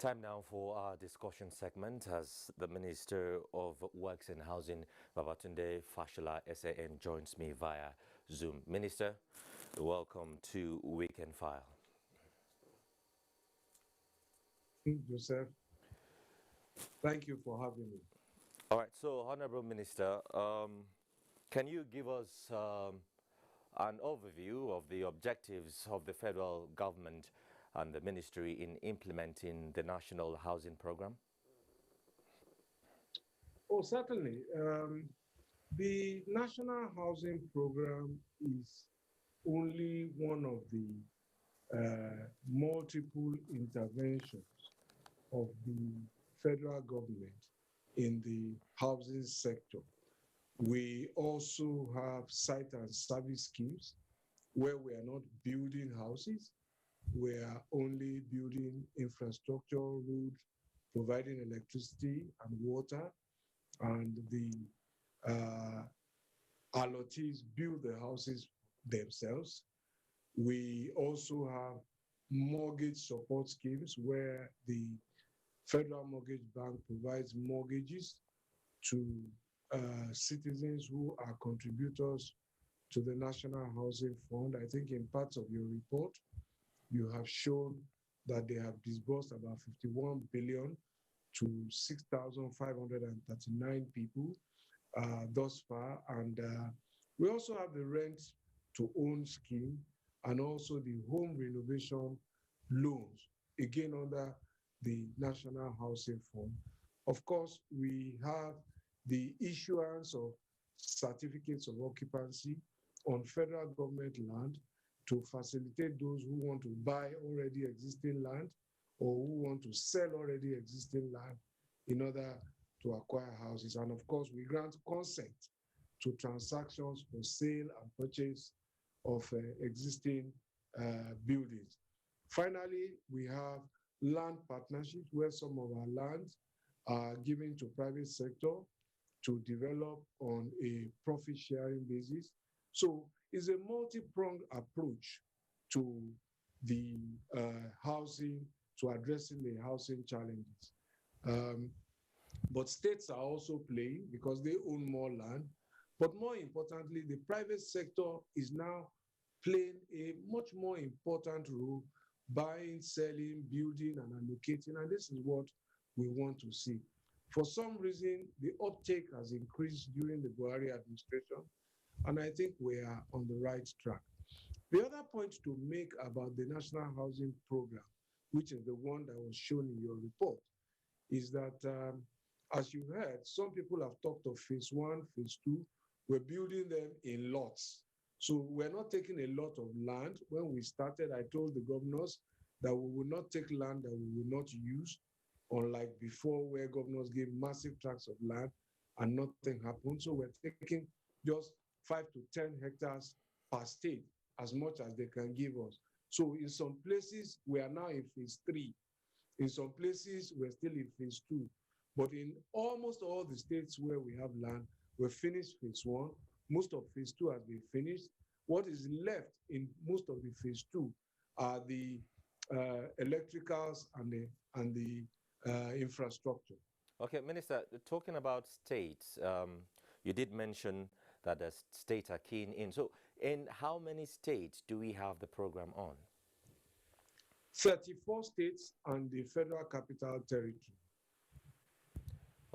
Time now for our discussion segment as the Minister of Works and Housing, Babatunde Fashola SAN, joins me via Zoom. Minister, welcome to Weekend File. Joseph, thank you for having me. All right, so Honorable Minister, can you give us an overview of the objectives of the federal government and the ministry in implementing the National Housing Program? Oh, certainly. The National Housing Program is only one of the multiple interventions of the federal government in the housing sector. We also have site and service schemes where we are not building houses, we are only building infrastructure, roads, providing electricity and water, and the uh, allottees build the houses themselves. We also have mortgage support schemes where the Federal Mortgage Bank provides mortgages to citizens who are contributors to the National Housing Fund. I think in parts of your report, you have shown that they have disbursed about 51 billion to 6,539 people thus far. And we also have the rent to own scheme and also the home renovation loans, again under the National Housing Fund. Of course, we have the issuance of certificates of occupancy on federal government land to facilitate those who want to buy already existing land or who want to sell already existing land in order to acquire houses. And of course, we grant consent to transactions for sale and purchase of existing buildings. Finally, we have land partnerships where some of our lands are given to private sector to develop on a profit sharing basis. So it's a multi-pronged approach to the housing, to addressing the housing challenges. But states are also playing because they own more land. But more importantly, the private sector is now playing a much more important role, buying, selling, building, and allocating. And this is what we want to see. For some reason, the uptake has increased during the Buhari administration, and I think we are on the right track. The other point to make about the National Housing Program, which is the one that was shown in your report, is that, as you heard, some people have talked of phase one, phase two. We're building them in lots. So we're not taking a lot of land. When we started, I told the governors that we will not take land that we will not use, unlike before where governors gave massive tracts of land and nothing happened. So we're taking just 5 to 10 hectares per state, as much as they can give us. So in some places, we are now in phase three. In some places, we're still in phase two. But in almost all the states where we have land, we've finished phase one. Most of phase two has been finished. What is left in most of the phase two are the electricals and the infrastructure. Okay, Minister, talking about states, you did mention that the states are keen in. So in how many states do we have the program on? 34 states and the Federal Capital Territory.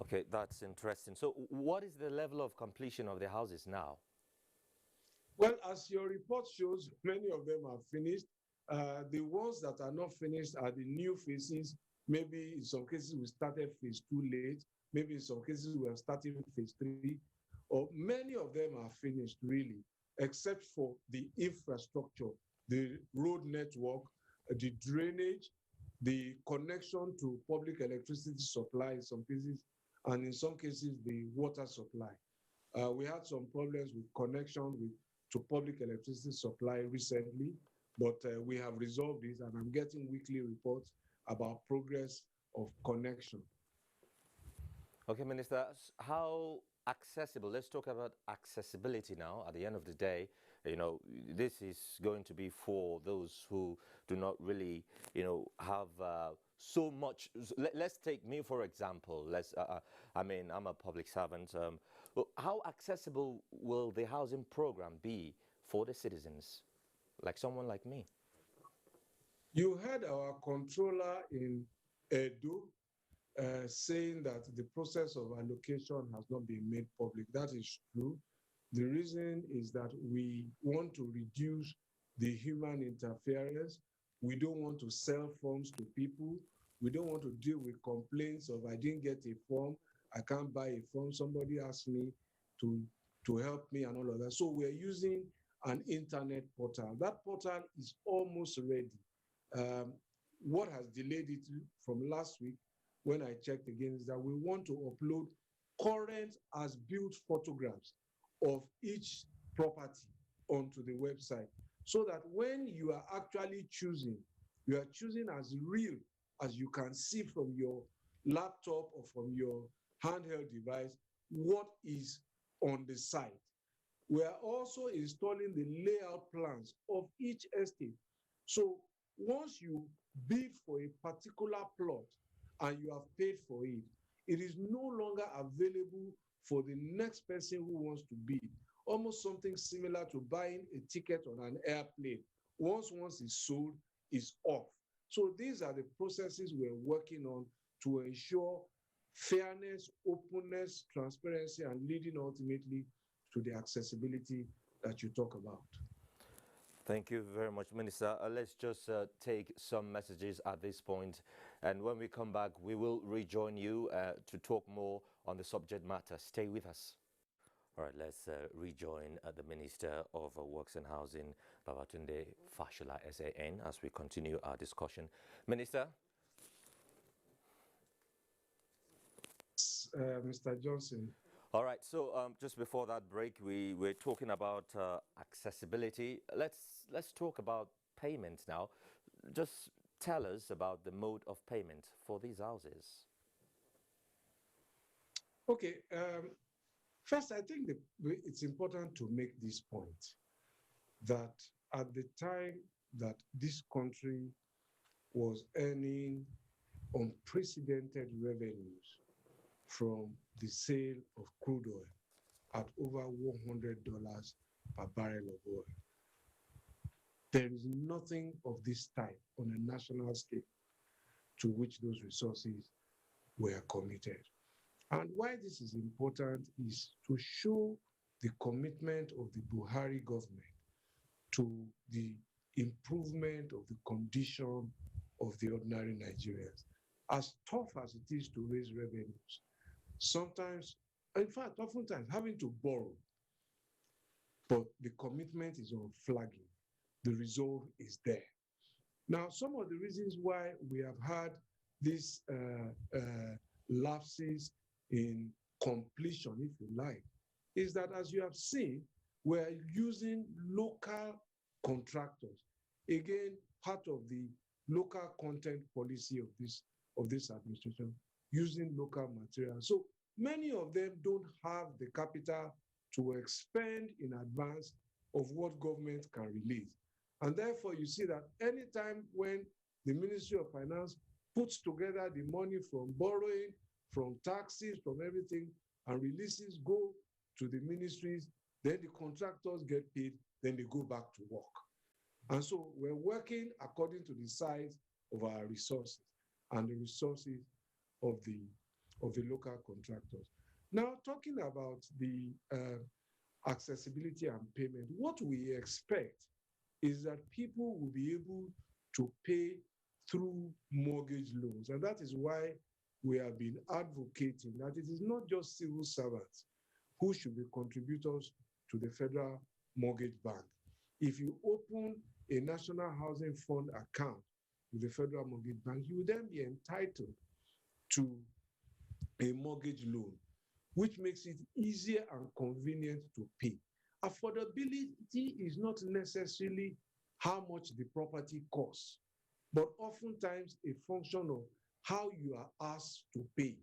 Okay, that's interesting. So what is the level of completion of the houses now? Well, as your report shows, many of them are finished. The ones that are not finished are the new phases. Maybe in some cases we started phase two late. Maybe in some cases we are starting phase three. Or many of them are finished really, except for the infrastructure, the road network, the drainage, the connection to public electricity supply in some cases, and in some cases the water supply. We had some problems with connection to public electricity supply recently, but we have resolved this, and I'm getting weekly reports about progress of connection. Okay, Minister, how accessible, let's talk about accessibility now. At the end of the day, this is going to be for those who do not really, have so much. Let's take me for example. I mean, I'm a public servant. Well, how accessible will the housing program be for the citizens, like someone like me? You heard our controller in Edo saying that the process of allocation has not been made public. That is true. The reason is that we want to reduce the human interference. We don't want to sell forms to people. We don't want to deal with complaints of I didn't get a form, I can't buy a form, somebody asked me to, to help me and all of that. So we're using an internet portal. That portal is almost ready. Um, what has delayed it from last week when I checked again is that we want to upload current as built photographs of each property onto the website so that when you are actually choosing, you are choosing as real as you can see from your laptop or from your handheld device what is on the site. We are also installing the layout plans of each estate. So once you bid for a particular plot and you have paid for it, it is no longer available for the next person who wants to bid. Almost something similar to buying a ticket on an airplane. Once it's sold, it's off. So these are the processes we're working on to ensure fairness, openness, transparency, and leading ultimately to the accessibility that you talk about. Thank you very much, Minister. Let's just take some messages at this point, and when we come back, we will rejoin you to talk more on the subject matter. Stay with us. All right, let's rejoin the Minister of Works and Housing, Babatunde Fashola, SAN, as we continue our discussion. Minister? Mr. Johnson. All right, so just before that break, we were talking about accessibility. Let's talk about payment now. Just tell us about the mode of payment for these houses. Okay, first, I think it's important to make this point that at the time that this country was earning unprecedented revenues from the sale of crude oil at over $100 per barrel of oil. There is nothing of this type on a national scale to which those resources were committed. And why this is important is to show the commitment of the Buhari government to the improvement of the condition of the ordinary Nigerians. As tough as it is to raise revenues, sometimes, in fact, oftentimes having to borrow, but the commitment is unflagging. The resolve is there. Now, some of the reasons why we have had these lapses in completion, if you like, is that as you have seen, we're using local contractors. Again, part of the local content policy of this administration, using local materials. So many of them don't have the capital to expend in advance of what government can release. And therefore, you see that anytime when the Ministry of Finance puts together the money from borrowing, from taxes, from everything, and releases go to the ministries, then the contractors get paid, then they go back to work. And so we're working according to the size of our resources and the resources of the local contractors. Now, talking about the accessibility and payment, what we expect is that people will be able to pay through mortgage loans. And that is why we have been advocating that it is not just civil servants who should be contributors to the Federal Mortgage Bank. If you open a National Housing Fund account with the Federal Mortgage Bank, you will then be entitled to a mortgage loan, which makes it easier and convenient to pay. Affordability is not necessarily how much the property costs, but oftentimes a function of how you are asked to pay.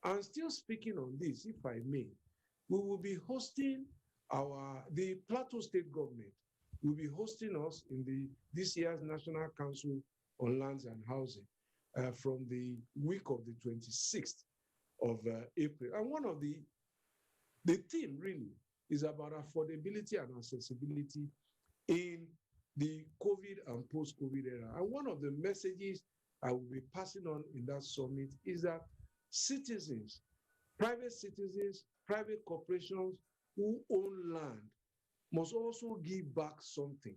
And still speaking on this, if I may, we will be hosting the Plateau State government will be hosting us in this year's National Council on Lands and Housing. from the week of the 26th of April. And one of the theme really is about affordability and accessibility in the COVID and post-COVID era. And one of the messages I will be passing on in that summit is that citizens, private corporations who own land must also give back something.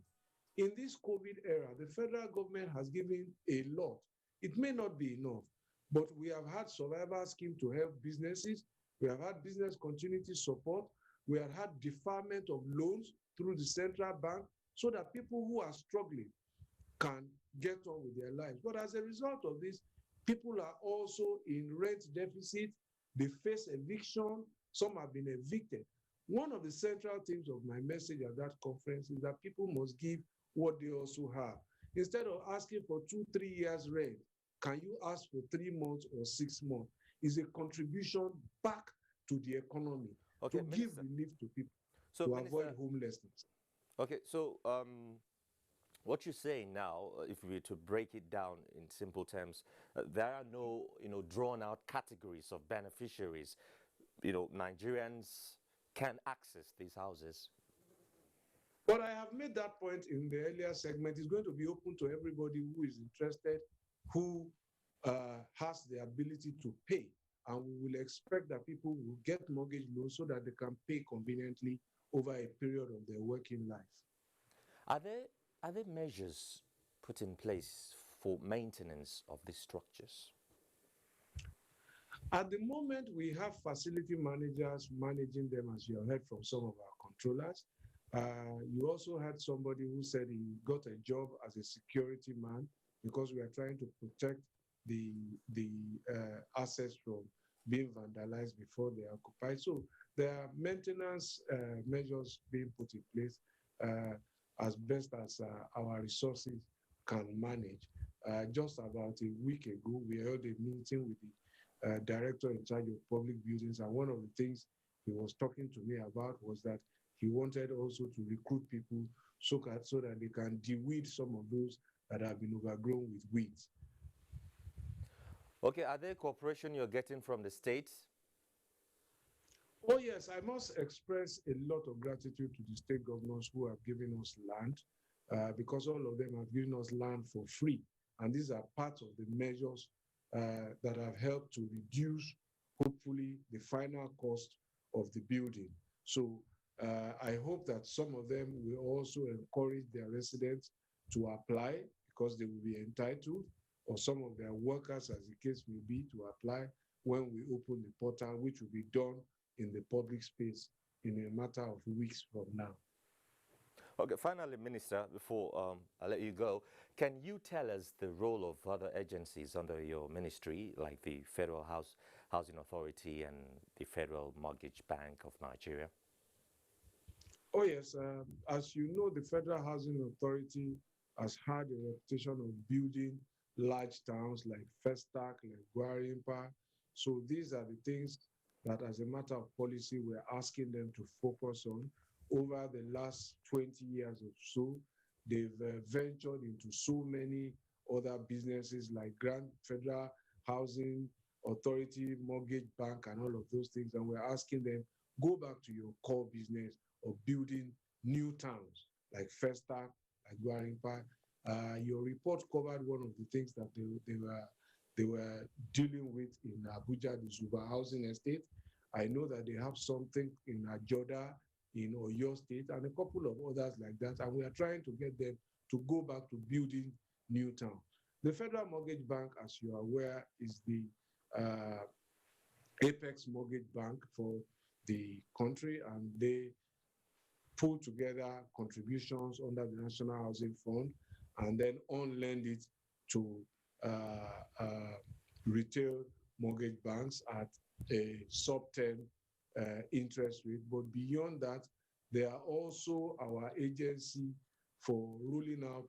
In this COVID era, the federal government has given a lot. It may not be enough, but we have had survival scheme to help businesses. We have had business continuity support. We have had deferment of loans through the central bank so that people who are struggling can get on with their lives. But as a result of this, people are also in rent deficit. They face eviction. Some have been evicted. One of the central themes of my message at that conference is that people must give what they also have. Instead of asking for 2-3 years rent, can you ask for 3 months or 6 months? Is a contribution back to the economy to give relief to people to avoid homelessness. Okay, so what you're saying now, if we were to break it down in simple terms, there are no, drawn out categories of beneficiaries. Nigerians can access these houses. But I have made that point in the earlier segment. It's going to be open to everybody who is interested, who has the ability to pay. And we will expect that people will get mortgage loans so that they can pay conveniently over a period of their working life. Are there measures put in place for maintenance of these structures? At the moment, we have facility managers managing them, as you have heard from some of our controllers. You also had somebody who said he got a job as a security man because we are trying to protect the assets from being vandalized before they are occupied. So there are maintenance measures being put in place as best as our resources can manage. Just about a week ago, we held a meeting with the director in charge of public buildings, and one of the things he was talking to me about was that he wanted also to recruit people so that they can deweed some of those that have been overgrown with weeds. Okay, are there cooperation you're getting from the states? Oh yes, I must express a lot of gratitude to the state governors who have given us land, because all of them have given us land for free. And these are part of the measures that have helped to reduce, hopefully, the final cost of the building. So I hope that some of them will also encourage their residents to apply because they will be entitled, or some of their workers, as the case may be, to apply when we open the portal, which will be done in the public space in a matter of weeks from now. Okay, finally, Minister, before I let you go, can you tell us the role of other agencies under your ministry, like the Federal Housing Authority and the Federal Mortgage Bank of Nigeria? Oh yes, as you know, the Federal Housing Authority has had a reputation of building large towns like Festac, like Gwarimpa. So these are the things that, as a matter of policy, we're asking them to focus on. Over the last 20 years or so, they've ventured into so many other businesses like Federal Housing Authority, Mortgage Bank, and all of those things. And we're asking them, go back to your core business of building new towns like Festac, like Gwarimpa. Your report covered one of the things that they were dealing with in Abuja, the Zuba Housing Estate. I know that they have something in Ajoda, in Oyo State, and a couple of others like that. And we are trying to get them to go back to building new towns. The Federal Mortgage Bank, as you are aware, is the apex mortgage bank for the country, and they pull together contributions under the National Housing Fund and then on-lend it to retail mortgage banks at a sub-10 interest rate. But beyond that, they are also our agency for rolling out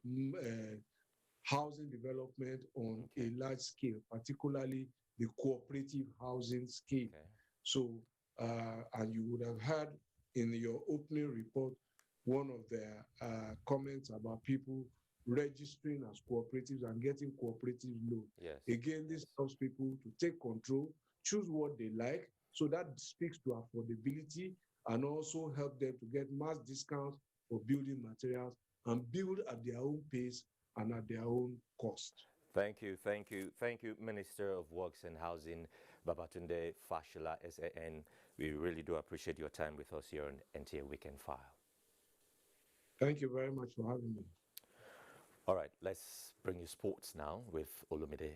housing development on a large scale, particularly the cooperative housing scale. Okay. So, and you would have heard in your opening report, one of their comments about people registering as cooperatives and getting cooperative loan. Yes. Again, this helps people to take control, choose what they like. So that speaks to affordability and also help them to get mass discounts for building materials and build at their own pace and at their own cost. Thank you, thank you, thank you, Minister of Works and Housing, Babatunde Fashola, SAN. We really do appreciate your time with us here on NTA Weekend File. Thank you very much for having me. All right, let's bring you sports now with Olumide.